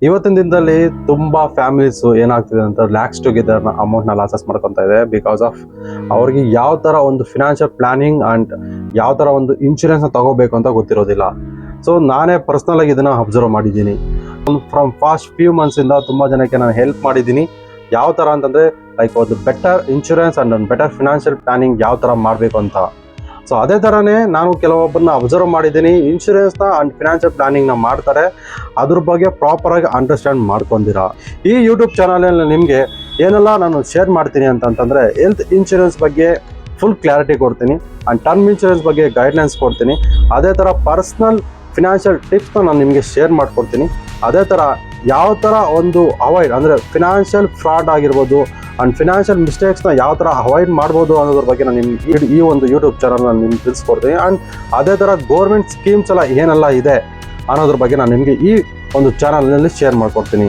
ಇವತ್ತಿನ ದಿನದಲ್ಲಿ ತುಂಬಾ ಫ್ಯಾಮಿಲೀಸ್ ಏನಾಗ್ತಿದೆ ಅಂತ ಲ್ಯಾಕ್ಸ್ ಟುಗೆದರ್ ಅಮೌಂಟ್ನ ಲಾಸಸ್ ಮಾಡ್ಕೊತಾ ಇದೆ ಬಿಕಾಸ್ ಆಫ್ ಅವ್ರಿಗೆ ಯಾವ ತರ ಒಂದು ಫಿನಾನ್ಷಿಯಲ್ ಪ್ಲಾನಿಂಗ್ ಅಂಡ್ ಯಾವ ತರ ಒಂದು ಇನ್ಶೂರೆನ್ಸ್ ತಗೋಬೇಕು ಅಂತ ಗೊತ್ತಿರೋದಿಲ್ಲ. ಸೊ ನಾನೇ ಪರ್ಸನಲ್ ಆಗಿ ಇದನ್ನ ಅಬ್ಸರ್ವ್ ಮಾಡಿದ್ದೀನಿ. ಫ್ರಮ್ ಫಾಸ್ಟ್ ಫ್ಯೂ ಮಂತ್ಸ್ ಇಂದ ತುಂಬಾ ಜನಕ್ಕೆ ನಾನು ಹೆಲ್ಪ್ ಮಾಡಿದ್ದೀನಿ. ಯಾವ ತರ ಅಂತಂದ್ರೆ ಲೈಕ್ ಒಂದು ಬೆಟರ್ ಇನ್ಶೂರೆನ್ಸ್ ಅಂಡ್ ಒಂದು ಬೆಟರ್ ಫಿನಾನ್ಷಿಯಲ್ ಪ್ಲಾನಿಂಗ್ ಯಾವ ತರ ಮಾಡಬೇಕು ಅಂತ. ಸೊ ಅದೇ ಥರನೇ ನಾನು ಕೆಲವೊಬ್ಬರನ್ನ ಅಬ್ಸರ್ವ್ ಮಾಡಿದ್ದೀನಿ. ಇನ್ಶೂರೆನ್ಸ್ನ ಅಂಡ್ ಫಿನಾನ್ಷಿಯಲ್ ಪ್ಲಾನಿಂಗ್ನ ಮಾಡ್ತಾರೆ, ಅದ್ರ ಬಗ್ಗೆ ಪ್ರಾಪರಾಗಿ ಅಂಡರ್ಸ್ಟ್ಯಾಂಡ್ ಮಾಡ್ಕೊಂಡಿರ. ಈ ಯೂಟ್ಯೂಬ್ ಚಾನಲಲ್ಲಿ ನಿಮಗೆ ಏನೆಲ್ಲ ನಾನು ಶೇರ್ ಮಾಡ್ತೀನಿ ಅಂತಂದರೆ ಹೆಲ್ತ್ ಇನ್ಶೂರೆನ್ಸ್ ಬಗ್ಗೆ ಫುಲ್ ಕ್ಲಾರಿಟಿ ಕೊಡ್ತೀನಿ ಆ್ಯಂಡ್ ಟರ್ಮ್ ಇನ್ಶೂರೆನ್ಸ್ ಬಗ್ಗೆ ಗೈಡ್ಲೈನ್ಸ್ ಕೊಡ್ತೀನಿ. ಅದೇ ಥರ ಪರ್ಸ್ನಲ್ ಫಿನಾನ್ಷಿಯಲ್ ಟಿಪ್ಸ್ನ ನಾನು ನಿಮಗೆ ಶೇರ್ ಮಾಡ್ಕೊಡ್ತೀನಿ. ಅದೇ ಥರ ಯಾವ ಥರ ಒಂದು ಅವಾಯ್ಡ್ ಅಂದರೆ ಫಿನಾನ್ಷಿಯಲ್ ಫ್ರಾಡ್ ಆಗಿರ್ಬೋದು ಆ್ಯಂಡ್ ಫಿನಾನ್ಷಿಯಲ್ ಮಿಸ್ಟೇಕ್ಸ್ನ ಯಾವ ಥರ ಅವಾಯ್ಡ್ ಮಾಡ್ಬೋದು ಅನ್ನೋದ್ರ ಬಗ್ಗೆ ನಾನು ನಿಮ್ಗೆ ಈ ಒಂದು ಯೂಟ್ಯೂಬ್ ಚಾನಲ್ ನಾನು ನಿಮ್ಗೆ ತಿಳಿಸ್ಕೊಡ್ತೀನಿ. ಆ್ಯಂಡ್ ಅದೇ ಥರ ಗೌರ್ಮೆಂಟ್ ಸ್ಕೀಮ್ಸ್ ಎಲ್ಲ ಏನೆಲ್ಲ ಇದೆ ಅನ್ನೋದ್ರ ಬಗ್ಗೆ ನಾನು ನಿಮಗೆ ಈ ಒಂದು ಚಾನಲ್ನಲ್ಲಿ ಶೇರ್ ಮಾಡ್ಕೊಡ್ತೀನಿ.